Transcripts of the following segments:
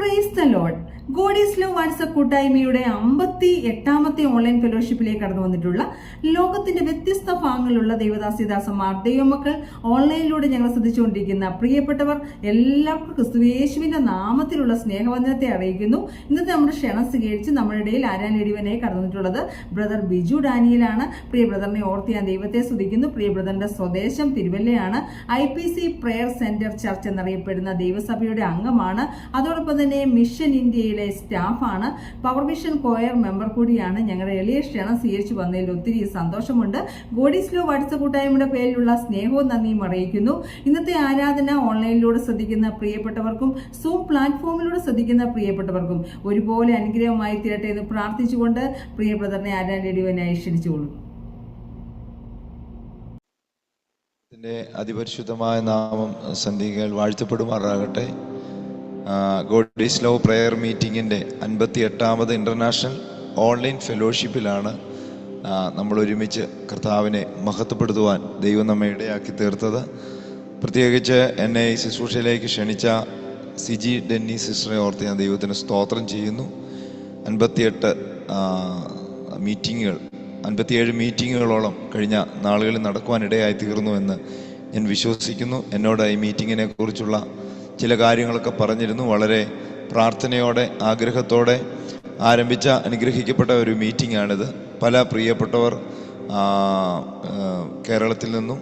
Praise the Lord. God is love WhatsApp കൂട്ടായ്മയുടെ 58ാമത്തെ online ഫെലോഷിപ്പിലേക്ക് കടന്നു വന്നിട്ടുള്ള ലോകത്തിന്റെ വ്യത്യസ്ത ഭാഗങ്ങളിലുള്ള ദൈവദാസിദാസന്മാർ, ദൈവമക്കൾ, ഓൺലൈനിലൂടെ ഞങ്ങൾ ശ്രദ്ധിച്ചുകൊണ്ടിരിക്കുന്ന പ്രിയപ്പെട്ടവർ എല്ലാവർക്കും ക്രിസ്തുയേശുവിന്റെ നാമത്തിലുള്ള സ്നേഹവന്ദനത്തെ അറിയിക്കുന്നു. ഇന്നത്തെ നമ്മുടെ ക്ഷണം സ്വീകരിച്ച് നമ്മുടെ ഇടയിൽ ആരാൻ എടിവനായി കടന്നു വന്നിട്ടുള്ളത് ബ്രദർ ബിജു ഡാനിയലാണ്. പ്രിയ ബ്രദറിനെ ഓർത്ത് ഞാൻ ദൈവത്തെ സ്തുതിക്കുന്നു. പ്രിയ ബ്രദറിന്റെ സ്വദേശം തിരുവല്ലയാണ്. IPC പ്രയർ സെന്റർ ചർച്ച് എന്നറിയപ്പെടുന്ന ദൈവസഭയുടെ അംഗമാണ്. അതോടൊപ്പം തന്നെ മിഷൻ ഇന്ത്യയിലെ സ്റ്റാഫാണ്. പവർ മിഷൻ കോയർ മെമ്പർ കൂടിയാണ്. ഞങ്ങളുടെ എളിയ ക്ഷണം സ്വീകരിച്ചു വന്നതിൽ ഒത്തിരി സന്തോഷമുണ്ട്. ഗോഡ് ഈസ് ലവ് വാട്സ്ആപ്പ് കൂട്ടായ്മയുടെ പേരിലുള്ള സ്നേഹവും നന്ദിയും അറിയിക്കുന്നു. ഇന്നത്തെ ആരാധന ഓൺലൈനിലൂടെ ശ്രദ്ധിക്കുന്ന പ്രിയപ്പെട്ടവർക്കും സൂം പ്ലാറ്റ്ഫോമിലൂടെ ശ്രദ്ധിക്കുന്ന പ്രിയപ്പെട്ടവർക്കും ഒരുപോലെ അനുഗ്രഹമായി തീരട്ടെ എന്ന് പ്രാർത്ഥിച്ചുകൊണ്ട് പ്രിയ ബ്രദറിനെ ആരാൻ റേഡിയോനായി ക്ഷണിച്ചുകൊള്ളു. അതിപരിശുദ്ധമായ നാമം സന്ധികൾ വാഴ്ത്തപ്പെടുമാറാകട്ടെ. ഗോഡ് ഈസ് ലവ് പ്രെയർ മീറ്റിങ്ങിൻ്റെ 58ാമത് ഇൻ്റർനാഷണൽ ഓൺലൈൻ ഫെലോഷിപ്പിലാണ് നമ്മൾ ഒരുമിച്ച് കർത്താവിനെ മഹത്വപ്പെടുത്തുവാൻ ദൈവം നമ്മെ ഇടയാക്കി തീർത്തത്. പ്രത്യേകിച്ച് എന്നെ ഈ ശുശ്രൂഷയിലേക്ക് ക്ഷണിച്ച സിജി ഡെന്നി സിസ്റ്ററെ ഓർത്ത് ഞാൻ ദൈവത്തിന് സ്തോത്രം ചെയ്യുന്നു. 57 മീറ്റിങ്ങുകളോളം കഴിഞ്ഞ നാളുകളിൽ നടക്കുവാനിടയായി തീർന്നുവെന്ന് ഞാൻ വിശ്വസിക്കുന്നു. എന്നോട് ഈ മീറ്റിങ്ങിനെ കുറിച്ചുള്ള ചില കാര്യങ്ങളൊക്കെ പറഞ്ഞിരുന്നു. വളരെ പ്രാർത്ഥനയോടെ ആഗ്രഹത്തോടെ ആരംഭിച്ച അനുഗ്രഹിക്കപ്പെട്ട ഒരു മീറ്റിംഗാണിത്. പല പ്രിയപ്പെട്ടവർ കേരളത്തിൽ നിന്നും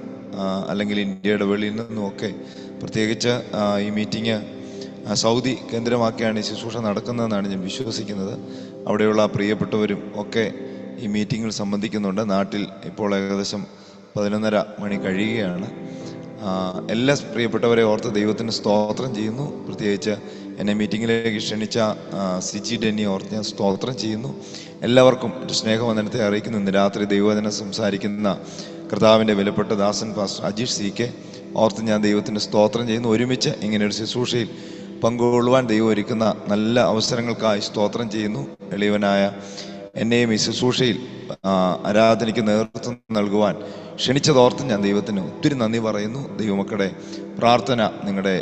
അല്ലെങ്കിൽ ഇന്ത്യയുടെ വെളിയിൽ നിന്നും ഒക്കെ, പ്രത്യേകിച്ച് ഈ മീറ്റിംഗ് സൗദി കേന്ദ്രമാക്കിയാണ് ഈ ശുശ്രൂഷ നടക്കുന്നതെന്നാണ് ഞാൻ വിശ്വസിക്കുന്നത്. അവിടെയുള്ള പ്രിയപ്പെട്ടവരും ഒക്കെ ഈ മീറ്റിങ്ങിൽ സംബന്ധിക്കുന്നുണ്ട്. നാട്ടിൽ ഇപ്പോൾ ഏകദേശം 11:30 മണി കഴിയുകയാണ്. എല്ലാ പ്രിയപ്പെട്ടവരെ ഓർത്ത് ദൈവത്തിന് സ്തോത്രം ചെയ്യുന്നു. പ്രത്യേകിച്ച് എന്നെ മീറ്റിങ്ങിലേക്ക് ക്ഷണിച്ച സിജി ഡെന്നി ഓർത്ത് ഞാൻ സ്തോത്രം ചെയ്യുന്നു. എല്ലാവർക്കും ഒരു സ്നേഹവന്ദനത്തെ അറിയിക്കുന്നു. ഇന്ന് രാത്രി ദൈവവചനം സംസാരിക്കുന്ന കർത്താവിൻ്റെ വിലപ്പെട്ട ദാസൻ പാസ്റ്റർ അജീഷ് CK ഓർത്ത് ഞാൻ ദൈവത്തിന് സ്തോത്രം ചെയ്യുന്നു. ഒരുമിച്ച് ഇങ്ങനെ ഒരു ശുശ്രൂഷയിൽ പങ്കുകൊള്ളുവാൻ ദൈവം ഒരുക്കുന്ന നല്ല അവസരങ്ങൾക്കായി സ്തോത്രം ചെയ്യുന്നു. എളിയവനായ എന്നെയും ഈ ശുശ്രൂഷയിൽ ആരാധനയ്ക്ക് നേതൃത്വം നൽകുവാൻ ക്ഷണിച്ചതോർത്ത് ഞാൻ ദൈവത്തിന് ഒത്തിരി നന്ദി പറയുന്നു. ദൈവമക്കളുടെ പ്രാർത്ഥന, നിങ്ങളുടെ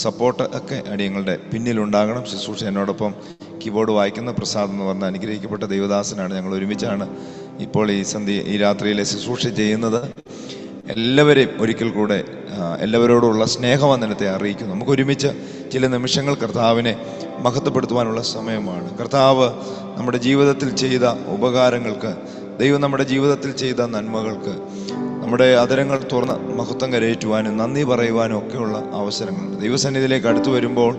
സപ്പോർട്ട് ഒക്കെ അടിയങ്ങളുടെ പിന്നിലുണ്ടാകണം. ശുശ്രൂഷ എന്നോടൊപ്പം കീബോർഡ് വായിക്കുന്ന പ്രസാദ് എന്ന് പറഞ്ഞ അനുഗ്രഹിക്കപ്പെട്ട ദൈവദാസനാണ്. ഞങ്ങൾ ഒരുമിച്ചാണ് ഇപ്പോൾ ഈ രാത്രിയിലെ ശുശ്രൂഷ ചെയ്യുന്നത്. എല്ലാവരെയും ഒരിക്കൽ കൂടെ എല്ലാവരോടുള്ള സ്നേഹവന്ദനത്തെ അറിയിക്കുന്നു. നമുക്ക് ഒരുമിച്ച് ചില നിമിഷങ്ങൾ കർത്താവിനെ മഹത്വപ്പെടുത്തുവാനുള്ള സമയമാണ്. കർത്താവ് നമ്മുടെ ജീവിതത്തിൽ ചെയ്ത ഉപകാരങ്ങൾക്ക്, ദൈവം നമ്മുടെ ജീവിതത്തിൽ ചെയ്ത നന്മകൾക്ക് നമ്മുടെ അതരങ്ങൾ തുറന്ന് മഹത്വം കരയേറ്റുവാനും നന്ദി പറയുവാനും ഒക്കെയുള്ള അവസരങ്ങളുണ്ട്. ദൈവസന്നിധിയിലേക്ക് അടുത്തു വരുമ്പോൾ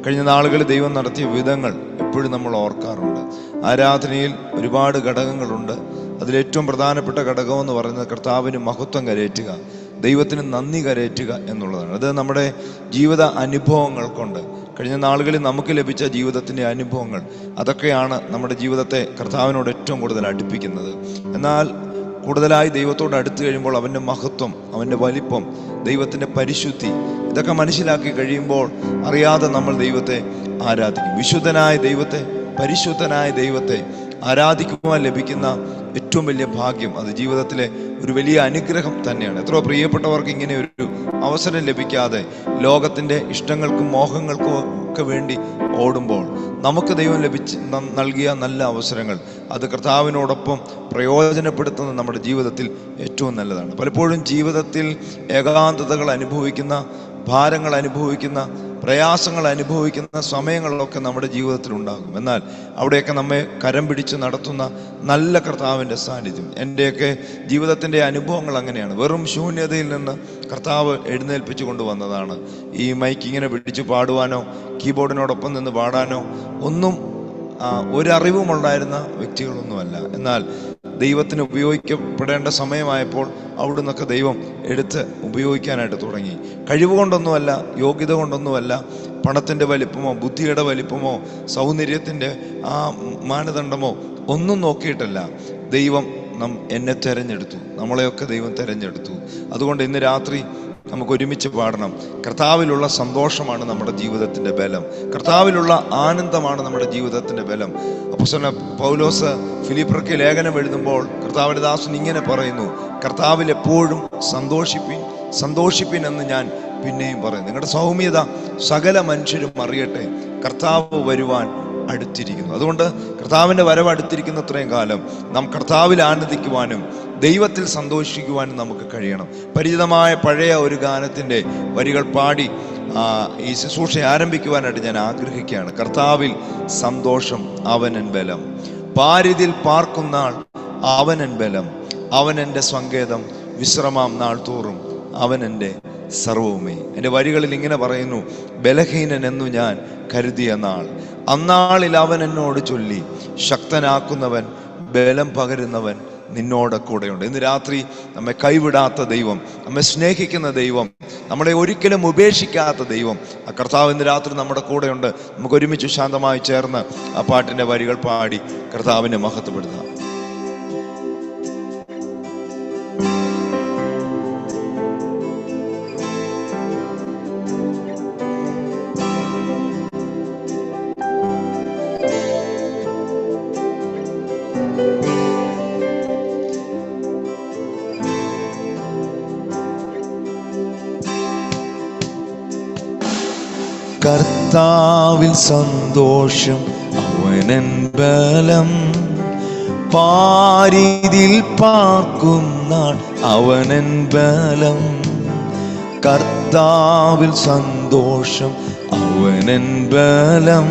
കഴിഞ്ഞ നാളുകളിൽ ദൈവം നടത്തിയ വിധങ്ങൾ എപ്പോഴും നമ്മൾ ഓർക്കാറുണ്ട്. ആരാധനയിൽ ഒരുപാട് ഘടകങ്ങളുണ്ട്. അതിലേറ്റവും പ്രധാനപ്പെട്ട ഘടകമെന്ന് പറയുന്നത് കർത്താവിന് മഹത്വം കരയേറ്റുക, ദൈവത്തിന് നന്ദി കരയേറ്റുക എന്നുള്ളതാണ്. അത് നമ്മുടെ ജീവിത അനുഭവങ്ങൾ കൊണ്ട്, കഴിഞ്ഞ നാളുകളിൽ നമുക്ക് ലഭിച്ച ജീവിതത്തിൻ്റെ അനുഭവങ്ങൾ, അതൊക്കെയാണ് നമ്മുടെ ജീവിതത്തെ കർത്താവിനോട് ഏറ്റവും കൂടുതൽ അടുപ്പിക്കുന്നത്. എന്നാൽ കൂടുതലായി ദൈവത്തോട് അടുത്ത് കഴിയുമ്പോൾ അവൻ്റെ മഹത്വം, അവൻ്റെ വലിപ്പം, ദൈവത്തിൻ്റെ പരിശുദ്ധി, ഇതൊക്കെ മനസ്സിലാക്കി കഴിയുമ്പോൾ അറിയാതെ നമ്മൾ ദൈവത്തെ ആരാധിക്കും. വിശുദ്ധനായ ദൈവത്തെ, പരിശുദ്ധനായ ദൈവത്തെ ആരാധിക്കുവാൻ ലഭിക്കുന്ന ഏറ്റവും വലിയ ഭാഗ്യം, അത് ജീവിതത്തിലെ ഒരു വലിയ അനുഗ്രഹം തന്നെയാണ്. എത്രയോ പ്രിയപ്പെട്ടവർക്ക് ഇങ്ങനെ ഒരു അവസരം ലഭിക്കാതെ ലോകത്തിൻ്റെ ഇഷ്ടങ്ങൾക്കും മോഹങ്ങൾക്കും ഒക്കെ വേണ്ടി ഓടുമ്പോൾ നമുക്ക് ദൈവം നൽകിയ നല്ല അവസരങ്ങൾ, അത് കർത്താവിനോടൊപ്പം പ്രയോജനപ്പെടുത്തുന്നത് നമ്മുടെ ജീവിതത്തിൽ ഏറ്റവും നല്ലതാണ്. പലപ്പോഴും ജീവിതത്തിൽ ഏകാന്തതകൾ അനുഭവിക്കുന്ന, ഭാരങ്ങൾ അനുഭവിക്കുന്ന, പ്രയാസങ്ങൾ അനുഭവിക്കുന്ന സമയങ്ങളിലൊക്കെ നമ്മുടെ ജീവിതത്തിൽ ഉണ്ടാകും. എന്നാൽ അവിടെയൊക്കെ നമ്മെ കരം പിടിച്ച് നടത്തുന്ന നല്ല കർത്താവിൻ്റെ സാന്നിധ്യം, എൻ്റെയൊക്കെ ജീവിതത്തിൻ്റെ അനുഭവങ്ങൾ അങ്ങനെയാണ്. വെറും ശൂന്യതയിൽ നിന്ന് കർത്താവ് എഴുന്നേൽപ്പിച്ചു കൊണ്ടുവന്നതാണ്. ഈ മൈക്ക് ഇങ്ങനെ പിടിച്ച് പാടുവാനോ കീബോർഡിനോടൊപ്പം നിന്ന് പാടാനോ ഒന്നും ഒരറിവുമുണ്ടായിരുന്ന വ്യക്തികളൊന്നുമല്ല. എന്നാൽ ദൈവത്തിന് ഉപയോഗിക്കപ്പെടേണ്ട സമയമായപ്പോൾ അവിടുന്നൊക്കെ ദൈവം എടുത്ത് ഉപയോഗിക്കാനായിട്ട് തുടങ്ങി. കഴിവുകൊണ്ടൊന്നുമല്ല, യോഗ്യത കൊണ്ടൊന്നുമല്ല, പണത്തിൻ്റെ വലിപ്പമോ ബുദ്ധിയുടെ വലിപ്പമോ സൗന്ദര്യത്തിൻ്റെ മാനദണ്ഡമോ ഒന്നും നോക്കിയിട്ടല്ല. ദൈവം എന്നെ തിരഞ്ഞെടുത്തു, നമ്മളെയൊക്കെ ദൈവം തിരഞ്ഞെടുത്തു. അതുകൊണ്ട് ഇന്ന് രാത്രി നമുക്ക് ഒരുമിച്ച് പാടണം. കർത്താവിലുള്ള സന്തോഷമാണ് നമ്മുടെ ജീവിതത്തിൻ്റെ ബലം, കർത്താവിലുള്ള ആനന്ദമാണ് നമ്മുടെ ജീവിതത്തിൻ്റെ ബലം. അപ്പോസ്തലൻ പൗലോസ് ഫിലിപ്പിയർക്ക് ലേഖനം എഴുതുമ്പോൾ കർത്താവിന്റെ ദാസൻ ഇങ്ങനെ പറയുന്നു, കർത്താവിൽ എപ്പോഴും സന്തോഷിപ്പിൻ എന്ന് ഞാൻ പിന്നെയും പറയുന്നു. നിങ്ങളുടെ സൗമ്യത സകല മനുഷ്യരും അറിയട്ടെ. കർത്താവ് വരുവാൻ അടുത്തിരിക്കുന്നു. അതുകൊണ്ട് കർത്താവിൻ്റെ വരവ് അടുത്തിരിക്കുന്നത്രയും കാലം നാം കർത്താവിൽ ആനന്ദിക്കുവാനും ദൈവത്തിൽ സന്തോഷിക്കുവാനും നമുക്ക് കഴിയണം. പരിചിതമായ പഴയ ഒരു ഗാനത്തിൻ്റെ വരികൾ പാടി ഈ ശുശ്രൂഷ ആരംഭിക്കുവാനായിട്ട് ഞാൻ ആഗ്രഹിക്കുകയാണ്. കർത്താവിൽ സന്തോഷം അവനൻ ബലം, പാരിതിൽ പാർക്കുന്നാൾ അവനൻ ബലം, അവനെൻ്റെ സങ്കേതം വിശ്രമാം നാൾ തോറും അവനെൻ്റെ സർവവുമേ. എൻ്റെ വരികളിൽ ഇങ്ങനെ പറയുന്നു: ബലഹീനൻ എന്നു ഞാൻ കരുതിയ നാൾ, അന്നാളിൽ അവൻ എന്നോട് ചൊല്ലി, ശക്തനാക്കുന്നവൻ ബലം പകരുന്നവൻ നിന്നോട് കൂടെയുണ്ട്. ഇന്ന് രാത്രി നമ്മെ കൈവിടാത്ത ദൈവം, നമ്മെ സ്നേഹിക്കുന്ന ദൈവം, നമ്മളെ ഒരിക്കലും ഉപേക്ഷിക്കാത്ത ദൈവം, ആ കർത്താവ് ഇന്ന് രാത്രി നമ്മുടെ കൂടെയുണ്ട്. നമുക്ക് ഒരുമിച്ച് ശാന്തമായി ചേർന്ന് ആ പാട്ടിൻ്റെ വരികൾ പാടി കർത്താവിനെ മഹത്വപ്പെടുത്താം. കർത്താവിൽ സന്തോഷം അവനൻ ബലം, പാരിതിൽ പാർക്കുന്നാൾ അവനൻ ബലം. കർത്താവിൽ സന്തോഷം അവനൻ ബലം,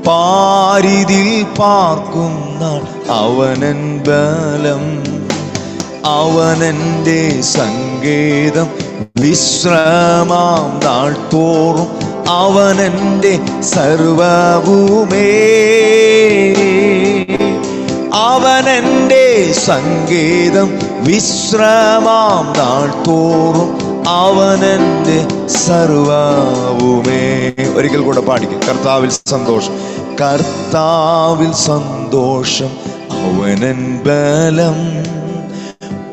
പാരിതിൽ പാർക്കുന്നാൾ അവനൻ ബലം. അവനെൻ്റെ സങ്കേതം വിശ്രമാം നാൾ തോറും അവനെൻ്റെ സർവവുമേ. അവനെൻ്റെ സങ്കേതം വിശ്രമാം നാൾ തോറും അവനെൻ്റെ സർവവുമേ. ഒരിക്കൽ കൂടെ പാടിക്കും. കർത്താവിൽ സന്തോഷം, കർത്താവിൽ സന്തോഷം അവനൻ ബലം,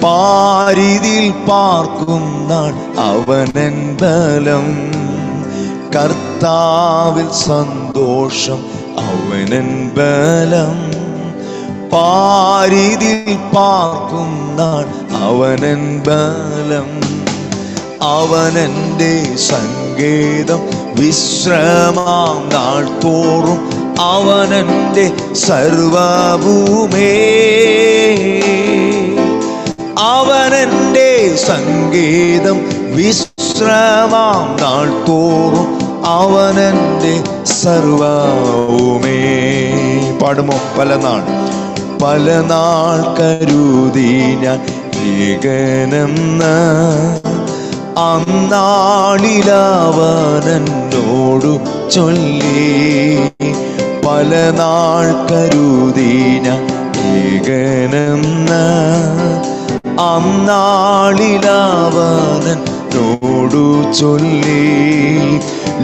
പാരിതിൽ പാർക്കുന്നാൾ അവനൻ ബലം. കർത്താവിൽ സന്തോഷം അവനൻ ബലം, പാരിതിൽ പാർക്കുന്നാൾ അവനൻ ബലം. അവനെൻ്റെ സങ്കേതം വിശ്രമാം നാൾ തോറും അവനെൻ്റെ സർവഭൂമേ. അവനെൻ്റെ സങ്കേതം വിശ്രമാം നാൾ തോറും അവനെൻ്റെ സർവവുമേ. പാടുമോ? പല നാൾ കരുതി ഞാൻ ഏകനെന്ന്, അന്നാളിലവനെന്നോടു ചൊല്ലി. പല നാൾ കരുതി ഞാൻ ഏകനെന്ന്, അന്നാളിലവനെന്നോടു ചൊല്ലി.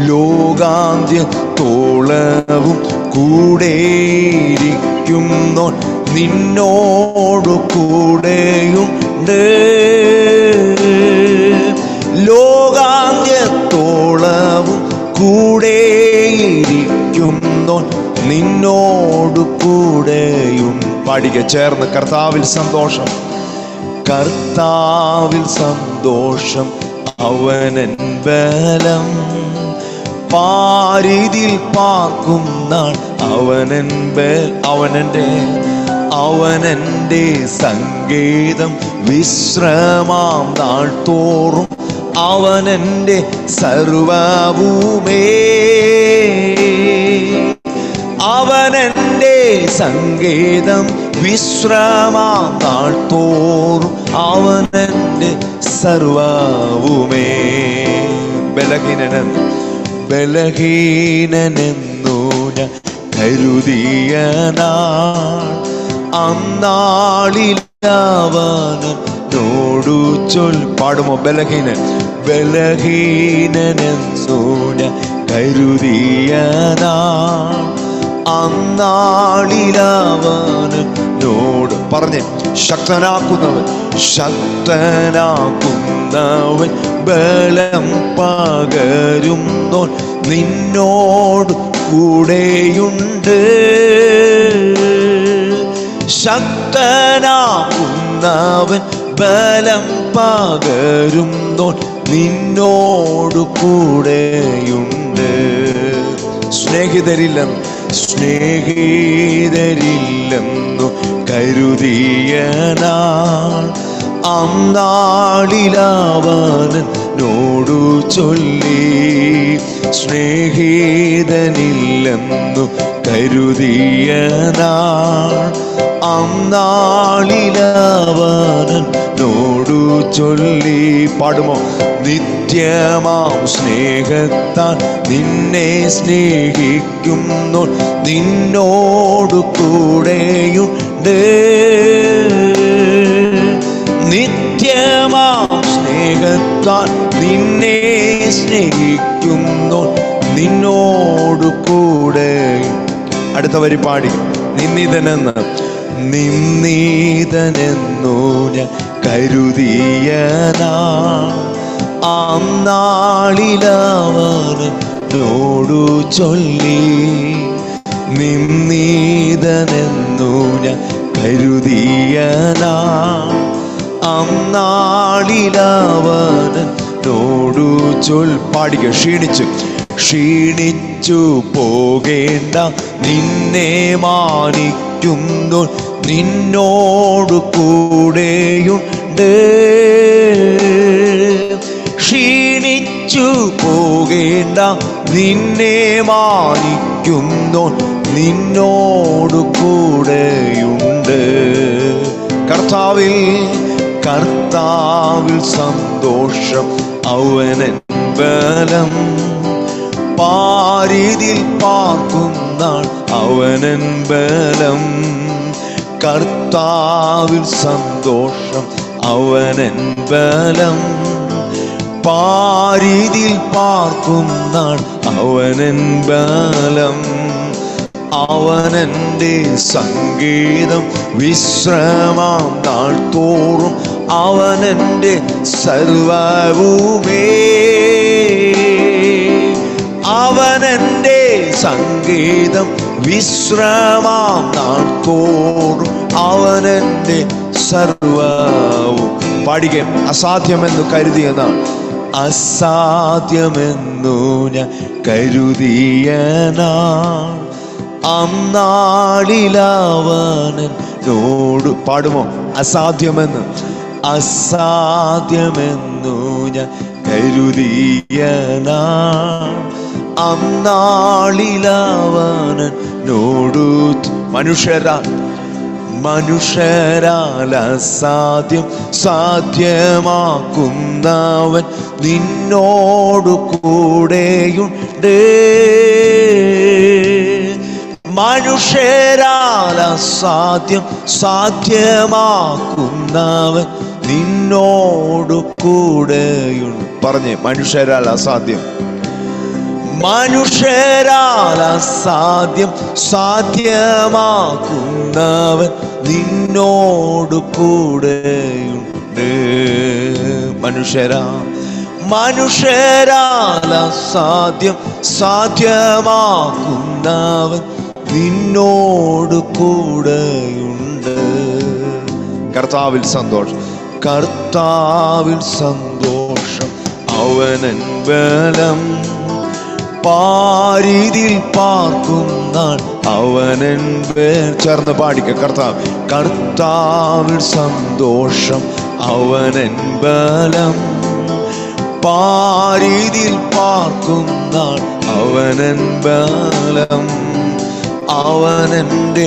ലോകാന്ത്യത്തോളവും കൂടെയിരിക്കുന്നോ നിന്നോടു കൂടെയുണ്ട്. ലോകാന്ത്യത്തോളവും കൂടെയിരിക്കുന്നോ നിന്നോടു കൂടെയും. പാടിക ചേർന്ന്. കർത്താവിൽ സന്തോഷം, കർത്താവിൽ സന്തോഷം അവനൻ ബലം, പാരിതിൽ പാർക്കുന്നാൾ അവനൻ അവനെൻ്റെ സങ്കേതം വിശ്രമാം നാൾ തോറും അവനെൻ്റെ സർവഭൂമേ. അവനെൻ്റെ സങ്കേതം വിശ്രമാം നാൾ തോറും അവനെൻ്റെ സർവഭൂമേ. ബലഹീനനെന്നു ഞാൻ കരുതിയ നാൾ, അന്നാളിലവനെന്നോടു ചൊല്ലി. പാടുമോ? ബലഹീനനെന്നു ഞാൻ കരുതിയ നാൾ, അന്നാളിലവനെന്നോട് പറഞ്ഞേ. ശക്തനാക്കുന്നവൻ ബലം പകരുന്നോൻ നിന്നോട് കൂടെയുണ്ട്. ശക്തനാക്കുന്നവൻ ബലം പകരുന്നോൻ നിന്നോട് കൂടെയുണ്ട്. സ്നേഹിതരില്ലെന്നു കരുതിയ നാൾ അന്നാളിലവനോടു ചൊല്ലി. സ്നേഹിതനില്ലെന്നു കരുതിയ നാൾ അന്നാളിലവനോടു ചൊല്ലി. പാടുമോ? നിത്യമാം സ്നേഹത്താൽ നിന്നെ സ്നേഹിക്കുന്നു, നിന്നോടു കൂടെയുണ്ട്. നിത്യമാം സ്നേഹത്താൽ നിന്നെ സ്നേഹിക്കുന്നു, നിന്നോടു കൂടെ. അടുത്ത വരി പാടി. നിന്ദിതനെന്ന് ഞാൻ കരുതിയ നാൾ അന്നാളിലവനോടു ചൊല്ലി. നിന്ദിതനെന്നു ഞാൻ കരുതിയ നാൾ അന്നാളിലവനോടു പാടിക. ക്ഷീണിച്ചു പോകേണ്ട, നിന്നെ മാനിക്കുന്നു, നിന്നോടു കൂടെയുണ്ട്. ക്ഷീണിച്ചു പോകേണ്ട, നിന്നെ മാനിക്കുന്നു, നിന്നോടു കൂടെയുണ്ട്. കർത്താവിൽ സന്തോഷം, അവനൻ ബലം. പാരിതിൽ പാർക്കുന്നാൾ അവനൻ ബലം. കർത്താവിൽ സന്തോഷം, അവനൻ ബലം. പാരിതിൽ പാർക്കുന്നാൾ അവനൻ ബലം. അവനെൻ്റെ സംഗീതം, വിശ്രമാം നാൾ തോറും അവനെൻ്റെ സർവവുമേ. അവനെൻ്റെ സംഗീതം, വിശ്രമാം നാൾ തോറും അവനെൻ്റെ സർവവും. പാടിക. അസാധ്യമെന്നു കരുതിയ നാൾ, അസാധ്യമെന്നു ഞാൻ കരുതിയ നാൾ അന്നാളിലവനോട്. പാടുമോ? അസാധ്യമെന്ന് ഞാൻ കരുതിയ നാൾ അന്നാളിലവനോടു. മനുഷ്യരാൽ അസാധ്യം സാധ്യമാക്കുന്നവൻ നിന്നോടു കൂടെയുണ്ട്. മനുഷ്യരാൽ അസാധ്യം സാധ്യമാക്കുന്നവൻ നിന്നോടു കൂടെയുണ്ട്. പറഞ്ഞേ, മനുഷ്യരാൽ അസാധ്യം സാധ്യമാക്കുന്നവൻ നിന്നോടു കൂടെയുണ്ട്. മനുഷ്യരാൽ അസാധ്യം സാധ്യമാക്കുന്നവൻ നിന്നോട് കൂടെയുണ്ട്. കർത്താവിൽ സന്തോഷം, അവനൻ ബലം. പാരിതിൽ പാർക്കുന്നാൾ അവനൻ ചേർന്ന് പാടിക്ക. കർത്താവിൽ സന്തോഷം, അവനൻ ബലം. പാരിതിൽ പാർക്കുന്നാൾ അവനൻ ബലം. അവനെൻ്റെ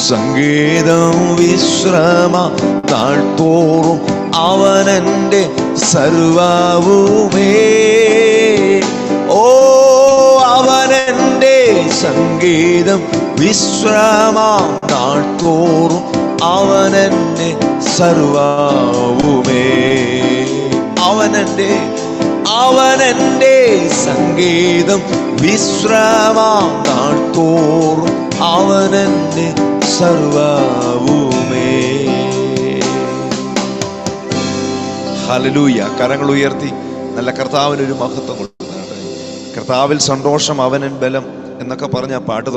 സംഗീതം, വിശ്രമ നാൾ തോറും അവനെൻ്റെ സർവവുമേ. ഓ, അവനെൻ്റെ സംഗീതം, വിശ്രമ നാൾ തോറും അവനെൻ്റെ സർവവുമേ. അവനെൻ്റെ സംഗീതം, വിശ്രമ നാൾ തോറും അവനെൻ്റെ സർവവുമേ. ഹല്ലേലൂയ. കരങ്ങൾ ഉയർത്തി നല്ല കർത്താവിനൊരു മഹത്വം കൊടുക്കുന്നുണ്ട്. കർത്താവിൽ സന്തോഷം, അവനൻ ബലം എന്നൊക്കെ പറഞ്ഞ പാട്ട്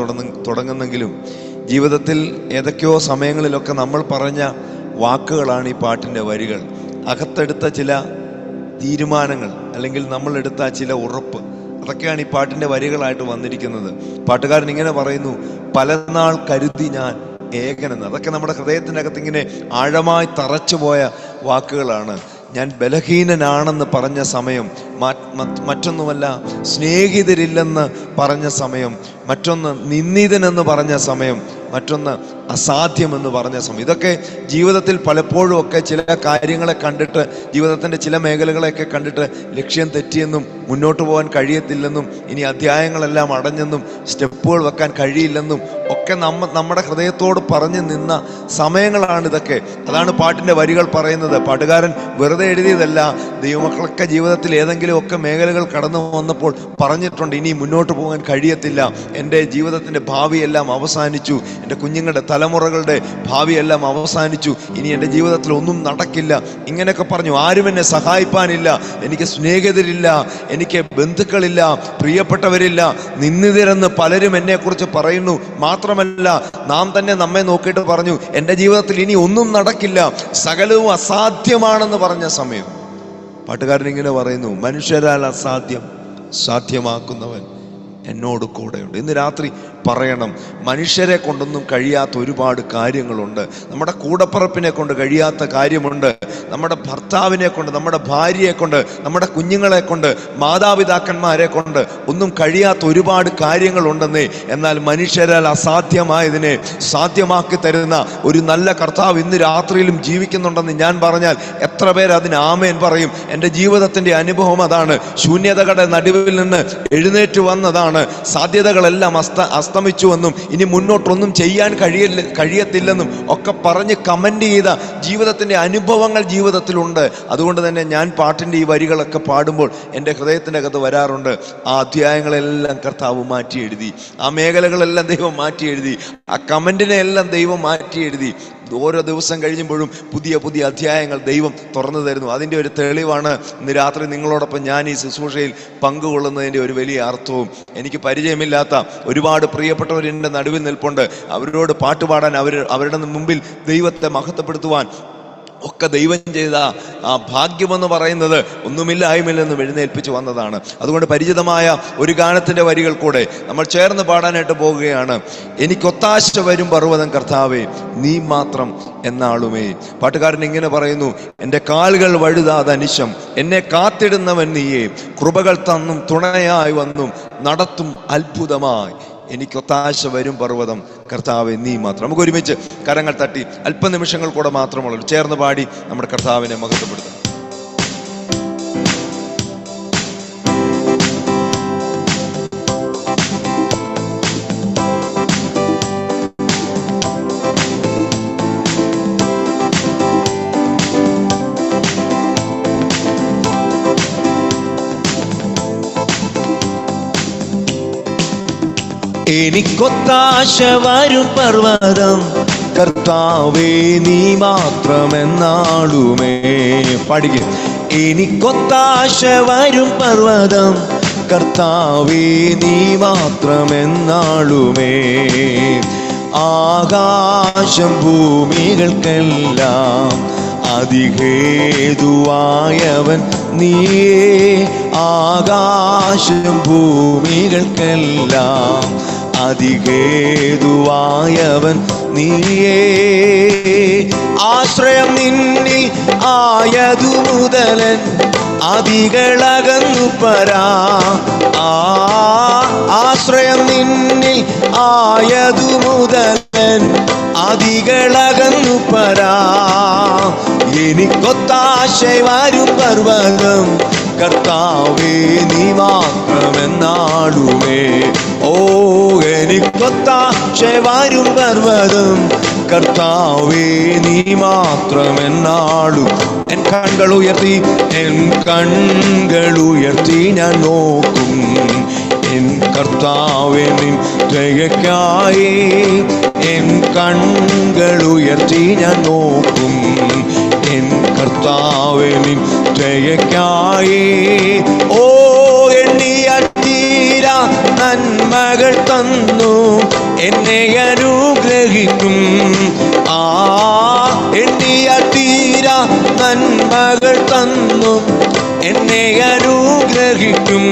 തുടങ്ങുന്നെങ്കിലും ജീവിതത്തിൽ ഏതൊക്കെയോ സമയങ്ങളിലൊക്കെ നമ്മൾ പറഞ്ഞ വാക്കുകളാണ് ഈ പാട്ടിൻ്റെ വരികൾ. അകത്തെടുത്ത ചില തീരുമാനങ്ങൾ അല്ലെങ്കിൽ നമ്മളെടുത്ത ചില ഉറപ്പ്, അതൊക്കെയാണ് ഈ പാട്ടിന്റെ വരികളായിട്ട് വന്നിരിക്കുന്നത്. പാട്ടുകാരൻ ഇങ്ങനെ പറയുന്നു, പല നാൾ കരുതി ഞാൻ ഏകനെന്ന്. അതൊക്കെ നമ്മുടെ ഹൃദയത്തിനകത്ത് ഇങ്ങനെ ആഴമായി തറച്ചുപോയ വാക്കുകളാണ്. ഞാൻ ബലഹീനനാണെന്ന് പറഞ്ഞ സമയം, മറ്റൊന്നുമല്ല സ്നേഹിതരില്ലെന്ന് പറഞ്ഞ സമയം, മറ്റൊന്ന് നിന്ദിതനെന്ന് പറഞ്ഞ സമയം, മറ്റൊന്ന് അസാധ്യമെന്ന് പറഞ്ഞ സമയം. ഇതൊക്കെ ജീവിതത്തിൽ പലപ്പോഴും ഒക്കെ ചില കാര്യങ്ങളെ കണ്ടിട്ട്, ജീവിതത്തിൻ്റെ ചില മേഖലകളെയൊക്കെ കണ്ടിട്ട് ലക്ഷ്യം തെറ്റിയെന്നും മുന്നോട്ട് പോകാൻ കഴിയത്തില്ലെന്നും ഇനി അധ്യായങ്ങളെല്ലാം അടഞ്ഞെന്നും സ്റ്റെപ്പുകൾ വെക്കാൻ കഴിയില്ലെന്നും ഒക്കെ നമ്മുടെ ഹൃദയത്തോട് പറഞ്ഞു നിന്ന സമയങ്ങളാണിതൊക്കെ. അതാണ് പാട്ടിൻ്റെ വരികൾ പറയുന്നത്. പാട്ടുകാരൻ വെറുതെ എഴുതിയതല്ല. ദൈവമക്കളൊക്കെ ജീവിതത്തിൽ ഏതെങ്കിലും ഒക്കെ മേഖലകൾ കടന്നു വന്നപ്പോൾ പറഞ്ഞിട്ടുണ്ട്, ഇനി മുന്നോട്ട് പോകാൻ കഴിയത്തില്ല, എൻ്റെ ജീവിതത്തിൻ്റെ ഭാവിയെല്ലാം അവസാനിച്ചു, എൻ്റെ കുഞ്ഞുങ്ങളുടെ തലമുറകളുടെ ഭാവിയെല്ലാം അവസാനിച്ചു, ഇനി എൻ്റെ ജീവിതത്തിൽ ഒന്നും നടക്കില്ല, ഇങ്ങനെയൊക്കെ പറഞ്ഞു. ആരും എന്നെ സഹായിപ്പാനില്ല, എനിക്ക് സ്നേഹിതരില്ല, എനിക്ക് ബന്ധുക്കളില്ല, പ്രിയപ്പെട്ടവരില്ല, നിന്ദിതരെന്ന് പലരും എന്നെക്കുറിച്ച് പറയുന്നു. മാത്രമല്ല നാം തന്നെ നമ്മെ നോക്കിയിട്ട് പറഞ്ഞു, എൻ്റെ ജീവിതത്തിൽ ഇനി ഒന്നും നടക്കില്ല, സകലവും അസാധ്യമാണെന്ന് പറഞ്ഞ സമയം പാട്ടുകാരൻ ഇങ്ങനെ പറയുന്നു, മനുഷ്യരാൽ അസാധ്യം സാധ്യമാക്കുന്നവൻ എന്നോട് കൂടെയുണ്ട്. ഇന്ന് രാത്രി പറയണം, മനുഷ്യരെ കൊണ്ടൊന്നും കഴിയാത്ത ഒരുപാട് കാര്യങ്ങളുണ്ട്. നമ്മുടെ കൂടപ്പിറപ്പിനെ കൊണ്ട് കഴിയാത്ത കാര്യമുണ്ട്. നമ്മുടെ ഭർത്താവിനെ കൊണ്ട്, നമ്മുടെ ഭാര്യയെ കൊണ്ട്, നമ്മുടെ കുഞ്ഞുങ്ങളെ കൊണ്ട്, മാതാപിതാക്കന്മാരെ കൊണ്ട് ഒന്നും കഴിയാത്ത ഒരുപാട് കാര്യങ്ങളുണ്ടെന്നേ. എന്നാൽ മനുഷ്യരാൽ അസാധ്യമായതിനെ സാധ്യമാക്കി തരുന്ന ഒരു നല്ല കർത്താവ് ഇന്ന് രാത്രിയിലും ജീവിക്കുന്നുണ്ടെന്ന് ഞാൻ പറഞ്ഞാൽ എത്ര പേർ അതിന് ആമേൻ പറയും? എൻ്റെ ജീവിതത്തിൻ്റെ അനുഭവം അതാണ്. ശൂന്യതകളുടെ നടുവിൽ നിന്ന് എഴുന്നേറ്റ് വന്നതാണ്. സാധ്യതകളെല്ലാം അസ്തമിച്ചുവെന്നും ഇനി മുന്നോട്ടൊന്നും ചെയ്യാൻ കഴിയത്തില്ലെന്നും ഒക്കെ പറഞ്ഞ് കമന്റ് ചെയ്ത ജീവിതത്തിൻ്റെ അനുഭവങ്ങൾ ജീവിതത്തിലുണ്ട്. അതുകൊണ്ട് തന്നെ ഞാൻ പാട്ടിൻ്റെ ഈ വരികളൊക്കെ പാടുമ്പോൾ എൻ്റെ ഹൃദയത്തിൻ്റെ അകത്ത് വരാറുണ്ട്, ആ അധ്യായങ്ങളെല്ലാം കർത്താവ് മാറ്റി എഴുതി, ആ മേഖലകളെല്ലാം ദൈവം മാറ്റി എഴുതി, ആ കമന്റിനെ എല്ലാം ദൈവം മാറ്റി എഴുതി. ഓരോ ദിവസം കഴിയുമ്പോഴും പുതിയ പുതിയ അധ്യായങ്ങൾ ദൈവം തുറന്നു തരുന്നു. അതിൻ്റെ ഒരു തെളിവാണ് ഇന്ന് രാത്രി നിങ്ങളോടൊപ്പം ഞാൻ ഈ ശുശ്രൂഷയിൽ പങ്കുകൊള്ളുന്നതിൻ്റെ ഒരു വലിയ അർത്ഥവും. എനിക്ക് പരിചയമില്ലാത്ത ഒരുപാട് പ്രിയപ്പെട്ടവർ എൻ്റെ നടുവിൽ നിൽപ്പുണ്ട്. അവരോട് പാട്ടുപാടാൻ, അവരുടെ മുമ്പിൽ ദൈവത്തെ മഹത്വപ്പെടുത്തുവാൻ ഒക്കെ ദൈവം ചെയ്ത ആ ഭാഗ്യമെന്ന് പറയുന്നത് ഒന്നുമില്ലായ്മയില്ലെന്നും എഴുന്നേൽപ്പിച്ച് വന്നതാണ്. അതുകൊണ്ട് പരിചിതമായ ഒരു ഗാനത്തിൻ്റെ വരികൾ കൂടെ നമ്മൾ ചേർന്ന് പാടാനായിട്ട് പോവുകയാണ്. എനിക്കൊത്താശ വരും പർവ്വതം കർത്താവേ, നീ മാത്രം എന്നാളുമേ. പാട്ടുകാരൻ ഇങ്ങനെ പറയുന്നു, എൻ്റെ കാലുകൾ വഴുതാതെ അനിശം എന്നെ കാത്തിടുന്നവൻ നീയേ, കൃപകൾ തന്നും തുണയായി വന്നും നടത്തും അത്ഭുതമായി. എനിക്കൊത്താശ വരും പർവ്വതം കർത്താവേ, നീ മാത്രം. നമുക്ക് ഒരുമിച്ച് കരങ്ങൾ തട്ടി അല്പനിമിഷങ്ങൾ കൂടെ മാത്രമുള്ളൂ ചേർന്ന് പാടി നമ്മുടെ കർത്താവിനെ മഹത്വപ്പെടുത്താം. എനിക്കൊത്താശ വരും പർവ്വതം കർത്താവേ, നീ മാത്രമെന്നാളുമേ. പാടിക്കും. എനിക്കൊത്താശ വരും പർവ്വതം കർത്താവേ, നീ മാത്രമെന്നാളുമേ. ആകാശം ഭൂമികൾക്കെല്ലാം അതിഹേതുവായവൻ നീയേ. ആകാശം ഭൂമികൾക്കെല്ലാം അതിഹേതുവായവൻ നീയേ. ആശ്രയം നിന്നിൽ ആയതു മുതലൻ അതികളകന്നു പരാ. ആശ്രയം നിന്നിൽ ആയതു മുതലൻ അതികളകന്നു പരാ. എനിക്കൊത്താശ വരും പർവ്വതം കർത്താവേ, നീ മാത്രമെന്നാളുമേ. ഓ എനിക്കൊത്താശ വരും പർവ്വതം കർത്താവേ, നീ മാത്രമെന്നാളും. എൻ കണ്ണുകൾ ഉയർത്തി ഞാൻ നോക്കും എൻ കർത്താവേ നിൻ ദയയ്ക്കായി. എൻ കണ്ണുകൾ ഉയർത്തി ഞാൻ നോക്കും എൻ കർത്താവേ നിൻ ദയയ്ക്കായി. ഓ എണ്ണിയ തീര നന്മകൾ തന്നു എന്നെ അനുഗ്രഹിക്കും. എണ്ണിയ തീര നന്മകൾ തന്നു എന്നെ അനുഗ്രഹിക്കും.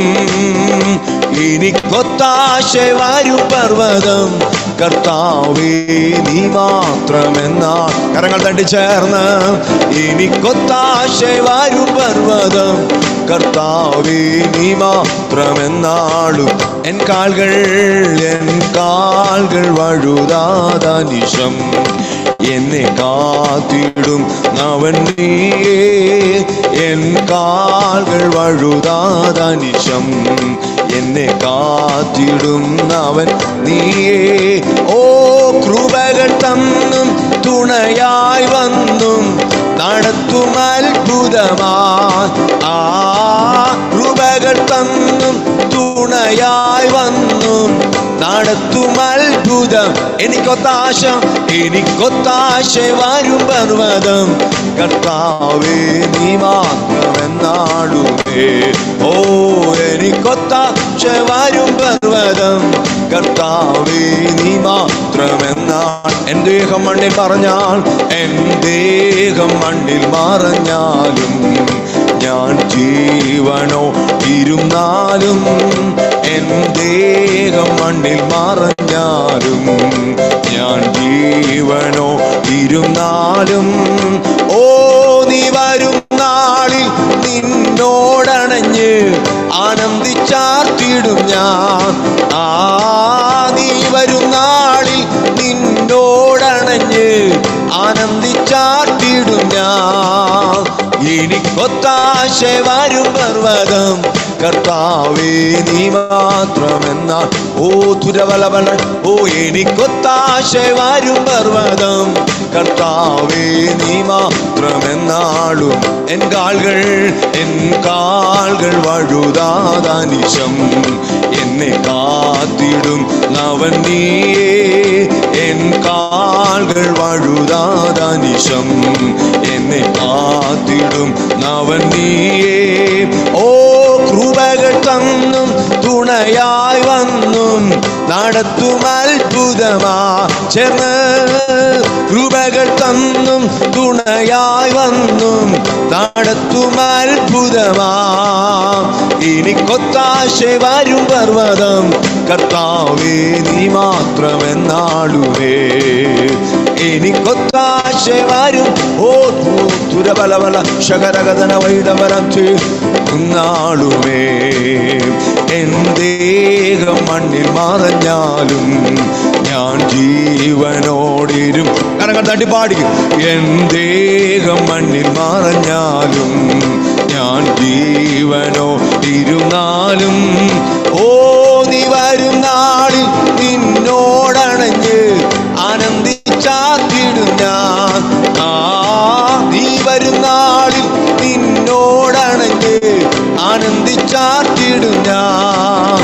എനിക്കൊത്താശ വരും പർവ്വതം കർത്താവേ നീ മാത്രമെന്നാൾ. കരങ്ങൾ തട്ടി ചേർന്ന് എനിക്കൊത്താശ വരും പർവ്വതം കർത്താവേ നീ മാത്രമെന്നാളും. എൻ കാൽകൾ വഴുതാതാനിശം എന്നെ കാത്തിടും അവൻ നീയേ. എൻ കാൽകൾ വഴുതാതാനിശം എന്നെ കാത്തിടും അവൻ നീയേ. ഓ കൃപകൾ തന്നും തുണയായി വന്നും നടത്തും അത്ഭുതമാ. ആ കൃപകൾ തന്നും തുണയായി വന്നും നടത്തും അത്ഭുതം. എനിക്കൊത്താശ വരും പർവ്വതം കർത്താവേ നീ മാത്രമെന്നാളുമേ. ഓ എനിക്കൊത്താശ വരും പർവ്വതം കർത്താവേ നീ മാത്രമെന്നാൾ. എൻ ദേഹം മണ്ണിൽ മറഞ്ഞാൽ ഞാൻ ജീവനോ ഇരുന്നാലും. എൻ ദേഹം മണ്ണിൽ മറഞ്ഞാലും ഞാൻ ജീവനോ ഇരുന്നാലും. ഓ നീ വരും നാളിൽ നിന്നോടണഞ്ഞ് ആനന്ദിച്ചാർത്തിടും ഞാൻ. ആ നീ വരും നാളിൽ നിന്നോടണഞ്ഞ് ആനന്ദിച്ചാർത്തിടും ഞാൻ. എനിക്കൊത്താശ വരും പർവ്വതം കർത്താവേ നീ മാത്രമെന്നാൾ. ഓ തുരവലവല ഓ എനിക്കൊത്താശ വരും പർവ്വതം കർത്താവേ നീ മാത്രമെന്നാളും. എൻ കാൽകൾ വഴുതാതാനിശം എന്നെ കാത്തിടും അവൻ നീയേ. എൻ കാൽകൾ വഴുതാതാനിശം എന്നെ കാത്തിടും അവൻ നീയേ. ഓ കൃപകൾ തന്നും തുണയായി വന്നും നടത്തും അത്ഭുതമാ. ചേർന്ന് കൃപകൾ തന്നും തുണയായി വന്നും നടത്തും അത്ഭുതമാ. എനിക്കൊത്താശ വരും പർവ്വതം കർത്താവേ നീ മാത്രമെന്നാളുമേ. എനിക്കൊത്താശ വരും ഓ തുരബലബല ശകരഗതന വൈഡവരം നാളുമേ. എൻ ദേഹം മണ്ണിൽ മറഞ്ഞാലും ഞാൻ ജീവനോടിരും. കരങ്ങൾ തട്ടി പാടിക്കും. എൻ ദേഹം മണ്ണിൽ മറഞ്ഞാലും ഞാൻ ജീവനോടിരുന്നാലും. ഓ നീ വരും നാളിൽ നിന്നോടണഞ്ഞ് ആനന്ദിച്ചാത്തിടും ഞാൻ. ആ നീ വരും നാളിൽ നിന്നോടണഞ്ഞ് ആനന്ദിച്ചാത്തിടും ഞാൻ.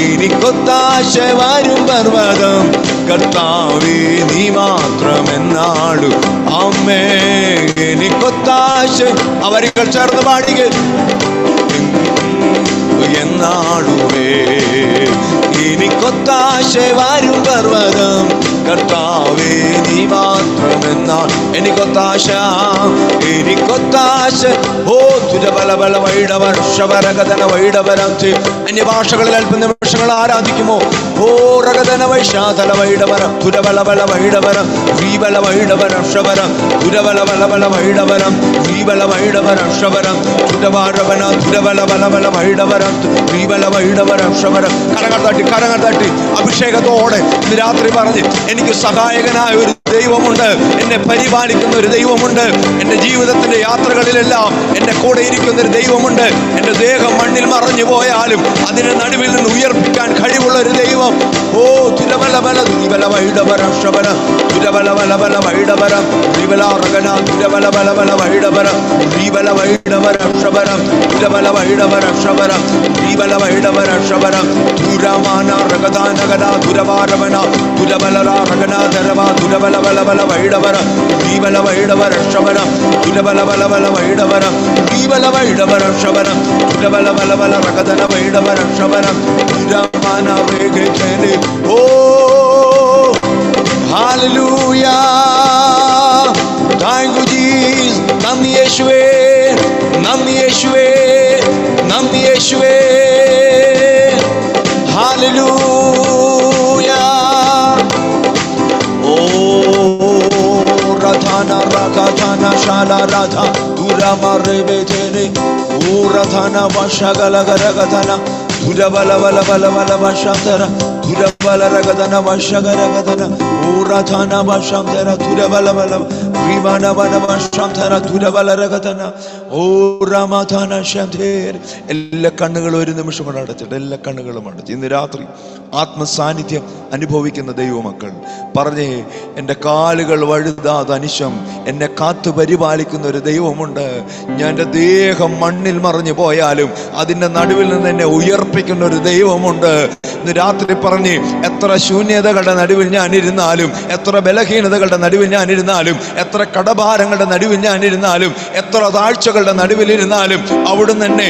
എനിക്കൊത്താശ വരും പർവ്വതം കർത്താവേ നീ മാത്രമെന്നാളും. അമ്മേ എനിക്കൊത്താശ അവരികൾ ചേർന്ന് പാടിക എന്നാളുമേ. എനിക്കൊത്താശ വരും പർവ്വതം കർത്താവേ നീ മാത്രമെന്നാൾ. എനിക്കൊത്താശ ഓ തുരബലബല വൈഡവർഷവരകഥന വൈഡവരം. അന്യഭാഷകളിൽ അല്പ നിമിഷങ്ങൾ ആരാധിക്കുമോ? ഓ രകഥന വൈഷാതല വൈഡവരം തുരബലബല വൈഡവരം ശ്രീബല വൈഡവരം ഷവരം തുരബലബലബല വൈഡവരം ശ്രീബല വൈഡവരം ഷവരം തുരവാരവന തുരബലബലബല വൈഡവരം ശ്രീബല വൈഡവരം ഷവരം. കരങ്ങൾ തട്ടി അഭിഷേകത്തോടെ ഇന്ന് രാത്രി പറഞ്ഞ് എനിക്ക് സഹായകനായ ഒരു ദൈവമുണ്ട്, എന്നെ പരിപാലിക്കുന്ന ഒരു ദൈവമുണ്ട്, എൻ്റെ ജീവിതത്തിന്റെ യാത്രകളിലെല്ലാം എൻ്റെ കൂടെ ഇരിക്കുന്ന ഒരു ദൈവമുണ്ട്. എൻ്റെ ദേഹം മണ്ണിൽ മറഞ്ഞു പോയാലും അതിനെ നടുവിൽ നിന്ന് ഉയർപ്പിക്കാൻ കഴിവുള്ള ഒരു ദൈവം. ഓ തുരബലബല തുരിബല വൈഡവരം ഷവരം തുരബലബലബല വൈഡവരം ശ്രീബലറകന തുരബലബലബല വൈഡവരം ശ്രീബല വൈഡവരം ഷവരം തുരബല വൈഡവരം ഷവരം ശ്രീബല വൈഡവരം ഷവരം തുരമാന രഗദാനഗന തുരവാരവന തുരബലറകന ധരവ തുരബലബലബല വൈഡവരം ശ്രീബല വൈഡവരം ഷവരം തുരബലബലബല വൈഡവരം ശ്രീബല വൈഡവരം ഷവരം തുരബലബലബല രഗദന വൈഡവരം ഷവരം തുരമാന വേഗേന. ഓ ഹല്ലേലൂയ. Thank you Jesus. നന്ദി യേശുവേ, നന്ദി യേശുവേ, യേശുവേ. ഹല്ലേലൂയ. ഓ രഥന രഥന ശാല രഥ ദുരമരബെജനെ ഓ രഥന വശഗലഗരഗതന ദുരബലബലബലബല വശന്തര ദുരബലരഗതന വശഗരഗതന ഓ രഥന വശന്തര ദുരബലബല വിമാനവന വശന്തര ദുരബലരഗതന ഓ രമഥന ശന്തേർ. എല്ലാ കണ്ണുകളും ഒരു നിമിഷം കൊണ്ട് അടച്ചിട്ട് എല്ലാ കണ്ണുകളും അടച്ച് ഇന്ന് രാത്രി ആത്മസാന്നിധ്യം അനുഭവിക്കുന്ന ദൈവമക്കൾ പറഞ്ഞേ, എൻ്റെ കാലുകൾ വഴുതാതെ അനിശം എന്നെ കാത്തു പരിപാലിക്കുന്ന ഒരു ദൈവമുണ്ട്. ഞാൻ എൻ്റെ ദേഹം മണ്ണിൽ മറിഞ്ഞു പോയാലും അതിൻ്റെ നടുവിൽ നിന്ന് എന്നെ ഉയർപ്പിക്കുന്ന ഒരു ദൈവമുണ്ട്. ഇന്ന് രാത്രി പറഞ്ഞ്, എത്ര ശൂന്യതകളുടെ നടുവിൽ ഞാനിരുന്നാലും, എത്ര ബലഹീനതകളുടെ നടുവിൽ ഞാനിരുന്നാലും, എത്ര കടഭാരങ്ങളുടെ നടുവിൽ ഞാനിരുന്നാലും, എത്ര താഴ്ചകളുടെ നടുവിലിരുന്നാലും അവിടുന്ന് എന്നെ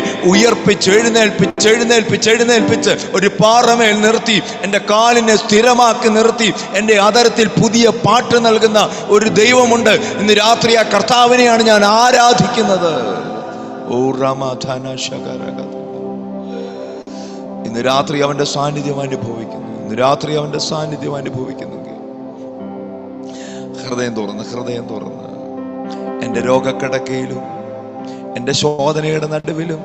എഴുന്നേൽപ്പിച്ച് ഒരു പാറമേൽ നിർത്തി എൻ്റെ കാലിനെ സ്ഥിരമാക്കി നിർത്തി എൻ്റെ അതരത്തിൽ പുതിയ പാട്ട് നൽകുന്ന ഒരു ദൈവമുണ്ട്. ഇന്ന് രാത്രി ആ കർത്താവിനെയാണ് ഞാൻ ആരാധിക്കുന്നത്. ഓ രാമധന ശകരഗ. ഇന്ന് രാത്രി അവന്റെ സാന്നിധ്യം അനുഭവിക്കുന്നു. ഇന്ന് രാത്രി അവന്റെ സാന്നിധ്യം അനുഭവിക്കുന്നെങ്കിൽ ഹൃദയം തുറന്ന് എൻ്റെ രോഗക്കിടക്കയിലും, എൻ്റെ ശോധനയുടെ നടുവിലും,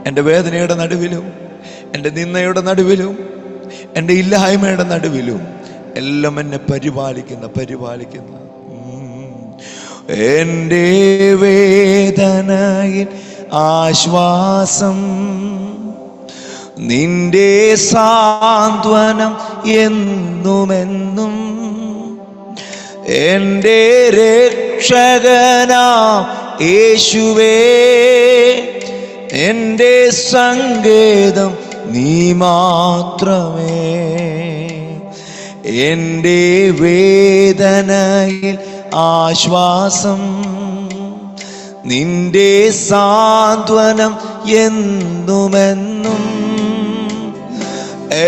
എൻ്റെ വേദനയുടെ നടുവിലും, എൻ്റെ നിന്ദയുടെ നടുവിലും, എൻ്റെ ഇല്ലായ്മയുടെ നടുവിലും എല്ലാം എന്നെ പരിപാലിക്കുന്ന എൻ്റെ വേദനയിൽ ആശ്വാസം, നിന്റെ സാന്ത്വനം എന്നുമെന്നും, എൻ്റെ രക്ഷകനാം യേശുവേ, എൻ്റെ സങ്കേതം നീ മാത്രമേ. എൻ്റെ വേദനയിൽ ആശ്വാസം, നിന്റെ സാന്ത്വനം എന്നുമെന്നും,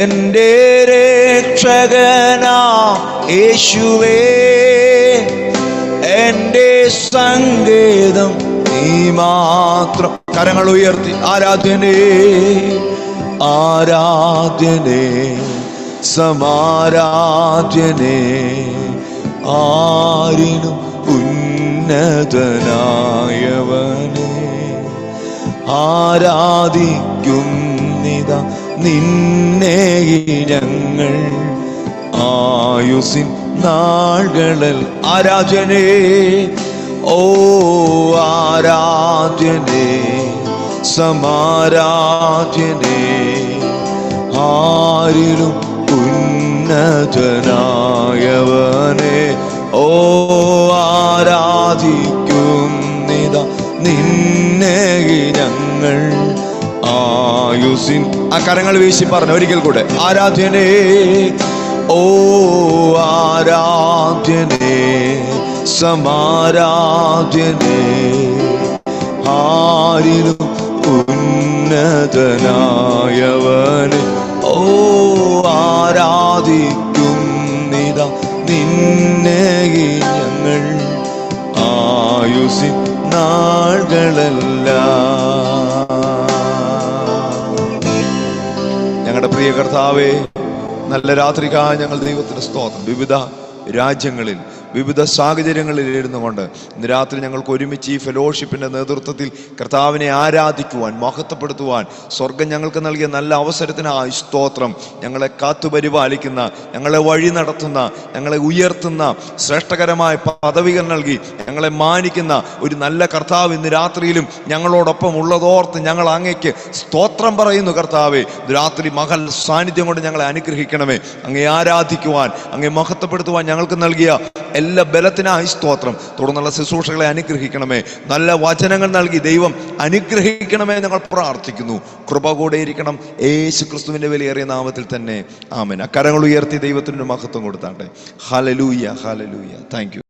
എൻ്റെ രക്ഷകനാം യേശുവേ, എൻ്റെ സങ്കേതം നീ മാത്രം. കരങ്ങൾ ഉയർത്തി ആരാധ്യനേ സമാരാധ്യനേ ആരിനും ഉന്നതനായവനെ ആരാധിക്കുന്നിതാ നിന്നെ ഞങ്ങൾ ആയുസിൻ നാളുകളിൽ. ആരാധ്യനേ ഓ ആരാധ്യനേ സമാരാധ്യനേ ആരിലും ഉന്നതനായവനെ ഓ ആരാധിക്കുന്നിതാ നിന്നെ ഞങ്ങൾ ആയുസിൻ. ആ കരങ്ങൾ വീശി പറഞ്ഞു ഒരിക്കൽ കൂടെ, ആരാധ്യനേ ഓ ആരാധ്യനേ സമാരാധ്യനേ ആരിലും ഉന്നതനായവനെ ഓ ആരാധിക്കുന്നിതാ നിന്നെ ഞങ്ങൾ ആയുസിൻ നാളുകളെല്ലാം. ഞങ്ങളുടെ പ്രിയ കർത്താവേ, നല്ല രാത്രിക്കായി ഞങ്ങൾ ദൈവത്തിന് സ്തോത്രം. വിവിധ രാജ്യങ്ങളിൽ വിവിധ സാഹചര്യങ്ങളിൽ ഇരുന്നു കൊണ്ട് ഇന്ന് രാത്രി ഞങ്ങൾക്ക് ഒരുമിച്ച് ഈ ഫെലോഷിപ്പിന്റെ നേതൃത്വത്തിൽ കർത്താവിനെ ആരാധിക്കുവാൻ, മഹത്വപ്പെടുത്തുവാൻ സ്വർഗം ഞങ്ങൾക്ക് നൽകിയ നല്ല അവസരത്തിനായി സ്തോത്രം. ഞങ്ങളെ കാത്തുപരിപാലിക്കുന്ന, ഞങ്ങളെ വഴി നടത്തുന്ന, ഞങ്ങളെ ഉയർത്തുന്ന, ശ്രേഷ്ഠകരമായ പദവികൾ നൽകി ഞങ്ങളെ മാനിക്കുന്ന ഒരു നല്ല കർത്താവ് ഇന്ന് രാത്രിയിലും ഞങ്ങളോടൊപ്പം ഉള്ളതോർത്ത് ഞങ്ങൾ അങ്ങേക്ക് സ്തോത്രം പറയുന്നു. കർത്താവെ, രാത്രി മകൾ സാന്നിധ്യം കൊണ്ട് ഞങ്ങളെ അനുഗ്രഹിക്കണമേ. അങ്ങേ ആരാധിക്കുവാൻ, അങ്ങേ മഹത്വപ്പെടുത്തുവാൻ ഞങ്ങൾക്ക് നൽകിയ എല്ലാ ബലത്തിനായി സ്തോത്രം. തുടർന്നുള്ള ശുശ്രൂഷകളെ അനുഗ്രഹിക്കണമേ. നല്ല വചനങ്ങൾ നൽകി ദൈവം അനുഗ്രഹിക്കണമേ ഞങ്ങൾ പ്രാർത്ഥിക്കുന്നു. കൃപ കൂടെ ഇരിക്കണം യേശു ക്രിസ്തുവിന്റെ വിലയേറിയ നാമത്തിൽ തന്നെ. ആമേൻ. കരങ്ങൾ ഉയർത്തി ദൈവത്തിന് മഹത്വം കൊടുത്താട്ടെ. Hallelujah, hallelujah. Thank U.